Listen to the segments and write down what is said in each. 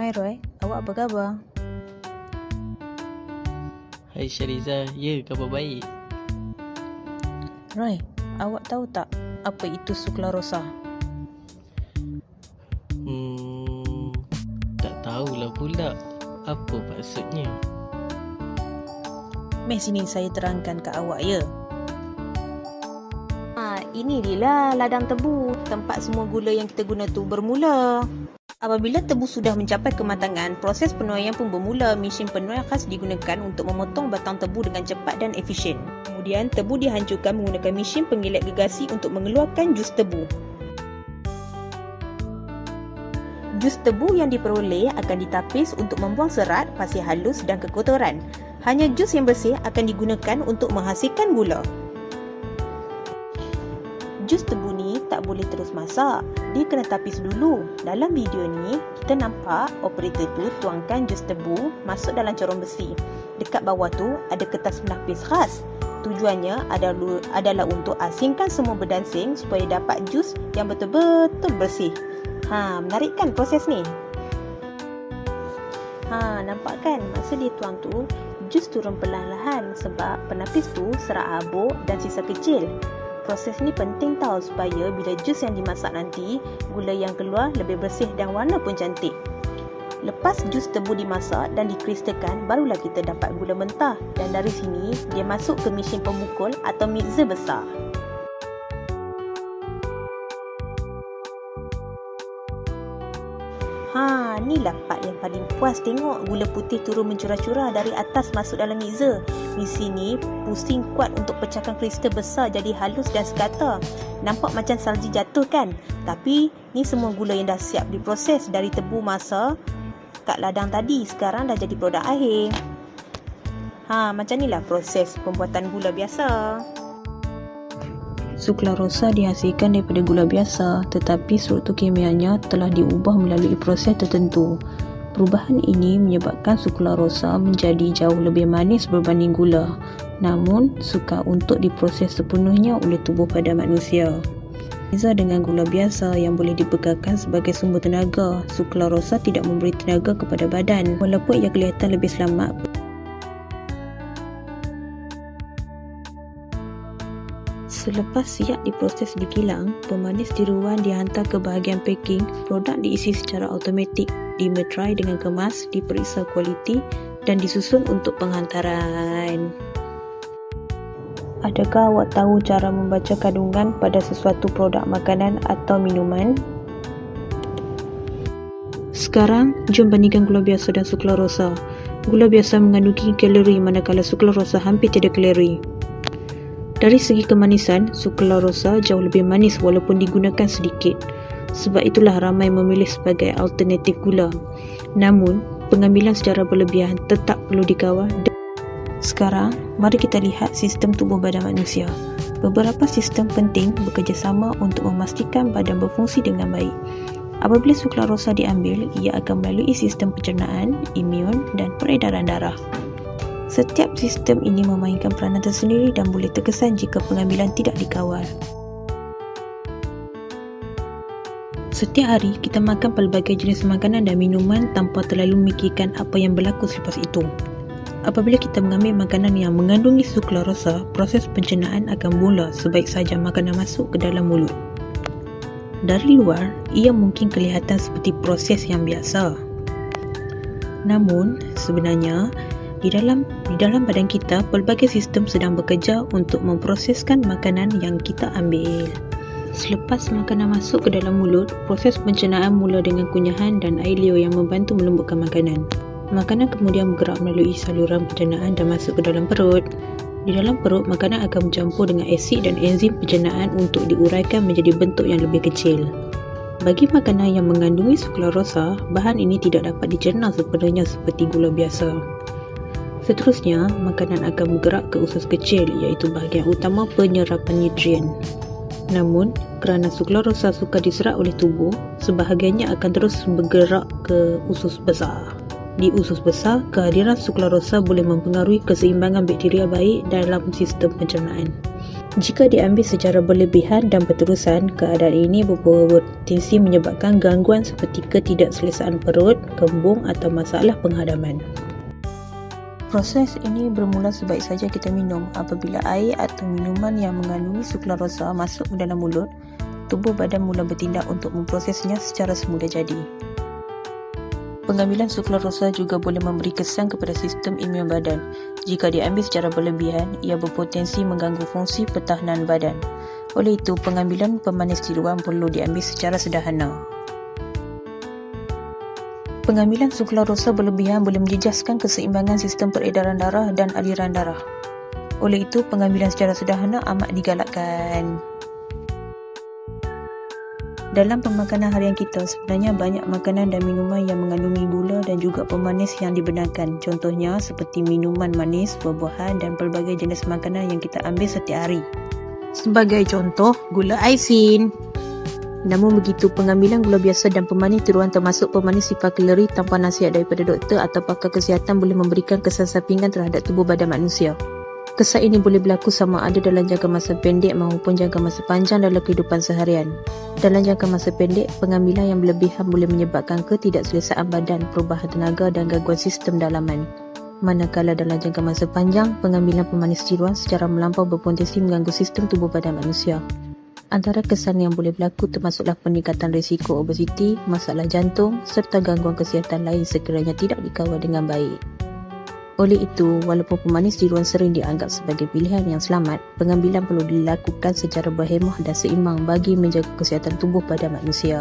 Hai Roy, awak apa khabar? Hai Syariza, ya khabar baik. Roy, awak tahu tak apa itu suklarosa? Tak tahulah pula. Apa maksudnya? Meh sini saya terangkan ke awak ya. Ini dia ladang tebu, tempat semua gula yang kita guna tu bermula. Apabila tebu sudah mencapai kematangan, proses penuaian pun bermula. Mesin penuai khas digunakan untuk memotong batang tebu dengan cepat dan efisien. Kemudian tebu dihancurkan menggunakan mesin pengilat gergasi untuk mengeluarkan jus tebu. Jus tebu yang diperoleh akan ditapis untuk membuang serat, pasir halus dan kekotoran. Hanya jus yang bersih akan digunakan untuk menghasilkan gula. Jus tebu ni tak boleh terus masak. Dia kena tapis dulu. Dalam video ni, kita nampak operator tu tuangkan jus tebu masuk dalam corong besi. Dekat bawah tu ada kertas penapis khas. Tujuannya adalah untuk asingkan semua berdansing supaya dapat jus yang betul-betul bersih. Menarik kan proses ni? Nampak kan masa dia tuang tu, jus turun perlahan-lahan sebab penapis tu serat habuk dan sisa kecil. Proses ni penting tau supaya bila jus yang dimasak nanti, gula yang keluar lebih bersih dan warna pun cantik. Lepas jus tebu dimasak dan dikristalkan, barulah kita dapat gula mentah dan dari sini dia masuk ke mesin pemukul atau mixer besar. Inilah part yang paling puas tengok gula putih turun mencurah-curah dari atas masuk dalam mixer. Mesin ni pusing kuat untuk pecahkan kristal besar jadi halus dan sekata. Nampak macam salji jatuh kan? Tapi ni semua gula yang dah siap diproses dari tebu masa kat ladang tadi. Sekarang dah jadi produk akhir. Macam inilah proses pembuatan gula biasa. Suklarosa dihasilkan daripada gula biasa, tetapi struktur kimianya telah diubah melalui proses tertentu. Perubahan ini menyebabkan suklarosa menjadi jauh lebih manis berbanding gula, namun sukar untuk diproses sepenuhnya oleh tubuh pada manusia. Berbeza dengan gula biasa yang boleh dibekalkan sebagai sumber tenaga, suklarosa tidak memberi tenaga kepada badan, walaupun ia kelihatan lebih selamat. Selepas siap diproses di kilang, pemanis tiruan dihantar ke bahagian packing. Produk diisi secara automatik, dimetrai dengan kemas, diperiksa kualiti dan disusun untuk penghantaran. Adakah awak tahu cara membaca kandungan pada sesuatu produk makanan atau minuman? Sekarang, jom bandingkan gula biasa dan suklarosa. Gula biasa mengandungi kalori manakala suklarosa hampir tiada kalori. Dari segi kemanisan, suklarosa jauh lebih manis walaupun digunakan sedikit. Sebab itulah ramai memilih sebagai alternatif gula. Namun, pengambilan secara berlebihan tetap perlu dikawal. Sekarang, mari kita lihat sistem tubuh badan manusia. Beberapa sistem penting bekerjasama untuk memastikan badan berfungsi dengan baik. Apabila suklarosa diambil, ia akan melalui sistem pencernaan, imun dan peredaran darah. Setiap sistem ini memainkan peranan tersendiri dan boleh terkesan jika pengambilan tidak dikawal. Setiap hari, kita makan pelbagai jenis makanan dan minuman tanpa terlalu memikirkan apa yang berlaku selepas itu. Apabila kita mengambil makanan yang mengandungi suklarosa, proses pencernaan akan mula sebaik sahaja makanan masuk ke dalam mulut. Dari luar, ia mungkin kelihatan seperti proses yang biasa. Namun, sebenarnya, Di dalam badan kita, pelbagai sistem sedang bekerja untuk memproseskan makanan yang kita ambil. Selepas makanan masuk ke dalam mulut, proses pencernaan mula dengan kunyahan dan air liur yang membantu melembutkan makanan. Makanan kemudian bergerak melalui saluran pencernaan dan masuk ke dalam perut. Di dalam perut, makanan akan bercampur dengan asid dan enzim pencernaan untuk diuraikan menjadi bentuk yang lebih kecil. Bagi makanan yang mengandungi suklarosa, bahan ini tidak dapat dicerna sepenuhnya seperti gula biasa. Seterusnya, makanan akan bergerak ke usus kecil iaitu bahagian utama penyerapan nutrien. Namun, kerana suklarosa sukar diserap oleh tubuh, sebahagiannya akan terus bergerak ke usus besar. Di usus besar, kehadiran suklarosa boleh mempengaruhi keseimbangan bakteria baik dalam sistem pencernaan. Jika diambil secara berlebihan dan berterusan, keadaan ini berpotensi menyebabkan gangguan seperti ketidakselesaan perut, kembung atau masalah penghadaman. Proses ini bermula sebaik saja kita minum. Apabila air atau minuman yang mengandungi suklerosa masuk ke dalam mulut, tubuh badan mula bertindak untuk memprosesnya secara semula jadi. Pengambilan suklerosa juga boleh memberi kesan kepada sistem imun badan. Jika diambil secara berlebihan, ia berpotensi mengganggu fungsi pertahanan badan. Oleh itu, pengambilan pemanis tiruan perlu diambil secara sederhana. Pengambilan suklerosa berlebihan boleh menjejaskan keseimbangan sistem peredaran darah dan aliran darah. Oleh itu, pengambilan secara sederhana amat digalakkan. Dalam pemakanan harian kita, sebenarnya banyak makanan dan minuman yang mengandungi gula dan juga pemanis yang dibenarkan. Contohnya seperti minuman manis, buah-buahan dan pelbagai jenis makanan yang kita ambil setiap hari. Sebagai contoh, gula aisin. Namun begitu, pengambilan gula biasa dan pemanis tiruan termasuk pemanis sifar kalori tanpa nasihat daripada doktor atau pakar kesihatan boleh memberikan kesan sampingan terhadap tubuh badan manusia. Kesan ini boleh berlaku sama ada dalam jangka masa pendek maupun jangka masa panjang dalam kehidupan seharian. Dalam jangka masa pendek, pengambilan yang berlebihan boleh menyebabkan ketidakselesaan badan, perubahan tenaga dan gangguan sistem dalaman. Manakala dalam jangka masa panjang, pengambilan pemanis tiruan secara melampau berpotensi mengganggu sistem tubuh badan manusia. Antara kesan yang boleh berlaku termasuklah peningkatan risiko obesiti, masalah jantung serta gangguan kesihatan lain sekiranya tidak dikawal dengan baik. Oleh itu, walaupun pemanis tiruan sering dianggap sebagai pilihan yang selamat, pengambilan perlu dilakukan secara berhemah dan seimbang bagi menjaga kesihatan tubuh badan manusia.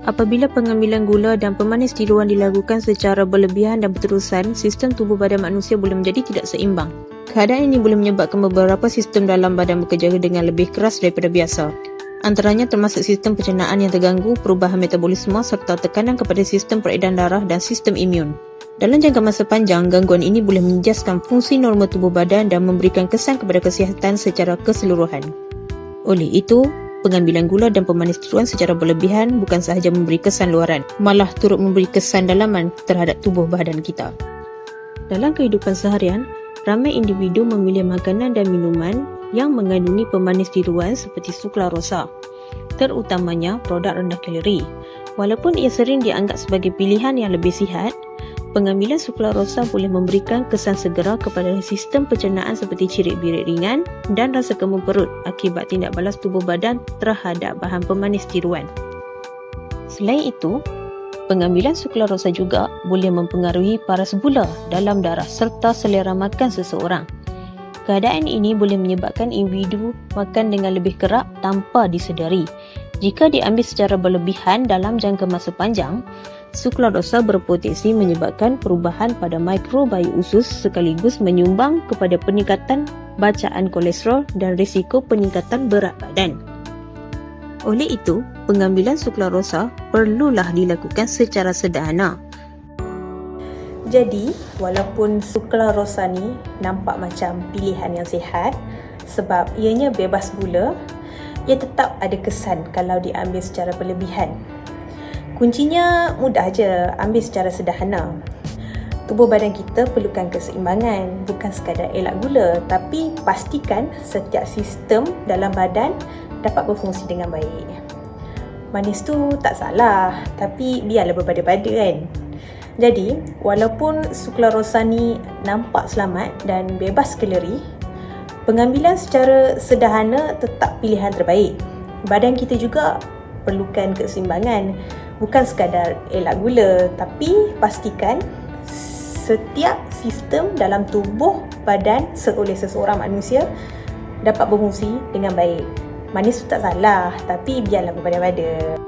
Apabila pengambilan gula dan pemanis tiruan dilakukan secara berlebihan dan berterusan, sistem tubuh badan manusia boleh menjadi tidak seimbang. Keadaan ini boleh menyebabkan beberapa sistem dalam badan bekerja dengan lebih keras daripada biasa. Antaranya termasuk sistem pencernaan yang terganggu, perubahan metabolisme serta tekanan kepada sistem peredaran darah dan sistem imun. Dalam jangka masa panjang, gangguan ini boleh menjejaskan fungsi normal tubuh badan dan memberikan kesan kepada kesihatan secara keseluruhan. Oleh itu, pengambilan gula dan pemanis tiruan secara berlebihan bukan sahaja memberi kesan luaran, malah turut memberi kesan dalaman terhadap tubuh badan kita. Dalam kehidupan seharian, ramai individu memilih makanan dan minuman yang mengandungi pemanis tiruan seperti suklerosa, terutamanya produk rendah kalori. Walaupun ia sering dianggap sebagai pilihan yang lebih sihat, pengambilan suklerosa boleh memberikan kesan segera kepada sistem pencernaan seperti cirit-birit ringan dan rasa kembung perut akibat tindak balas tubuh badan terhadap bahan pemanis tiruan. Selain itu, pengambilan suklerosa juga boleh mempengaruhi paras gula dalam darah serta selera makan seseorang. Keadaan ini boleh menyebabkan individu makan dengan lebih kerap tanpa disedari. Jika diambil secara berlebihan dalam jangka masa panjang, suklerosa berpotensi menyebabkan perubahan pada mikrobiom usus sekaligus menyumbang kepada peningkatan bacaan kolesterol dan risiko peningkatan berat badan. Oleh itu, pengambilan suklerosa perlulah dilakukan secara sederhana. Jadi, walaupun suklerosa ni nampak macam pilihan yang sihat sebab ianya bebas gula, ia tetap ada kesan kalau diambil secara berlebihan. Kuncinya mudah aja, ambil secara sederhana. Tubuh badan kita perlukan keseimbangan, bukan sekadar elak gula, tapi pastikan setiap sistem dalam badan dapat berfungsi dengan baik. Manis tu tak salah, tapi biarlah berpada-pada kan. Jadi, walaupun suklerosa ni nampak selamat dan bebas kalori, pengambilan secara sederhana tetap pilihan terbaik. Badan kita juga perlukan keseimbangan, bukan sekadar elak gula, tapi pastikan setiap sistem dalam tubuh badan oleh seseorang manusia dapat berfungsi dengan baik. Manis tu tak salah, tapi biarlah berpada-pada.